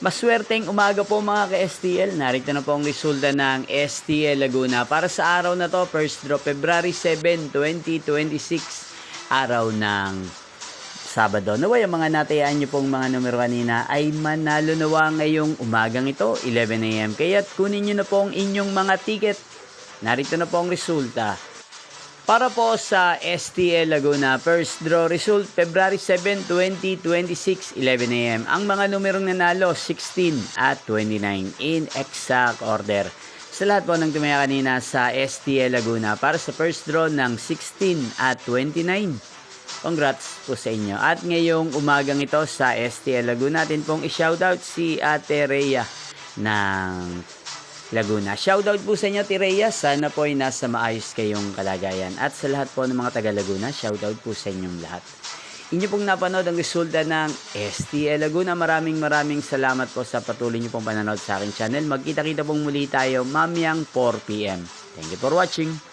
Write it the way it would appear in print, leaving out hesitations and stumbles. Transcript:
Maswerteng umaga po mga ka-STL. Narito na po ang resulta ng STL Laguna. Para sa araw na to, first draw February 7, 2026. Araw ng Sabado. Naway ang mga natayaan nyo pong mga numero kanina ay manalo nawa ngayong umagang ito, 11 AM. Kaya't kunin nyo na po ang inyong mga ticket. Narito na po ang resulta. Para po sa STL Laguna, first draw result, February 7, 2026, 11 AM. Ang mga numerong nanalo, 16 at 29 in exact order. Sa lahat po ng tumaya kanina sa STL Laguna, para sa first draw ng 16 at 29. Congrats po sa inyo. At ngayong umagang ito sa STL Laguna, natin pong i-shoutout si Ate Rhea ng Laguna. Shoutout po sa inyo, Tireya. Sana po ay nasa maayos kayong kalagayan. At sa lahat po ng mga taga Laguna, shoutout po sa inyong lahat. Inyo pong napanood ang resulta ng STL Laguna. Maraming salamat po sa patuloy nyo pong panonood sa aking channel. Magkita-kita pong muli tayo mamayang 4 PM. Thank you for watching.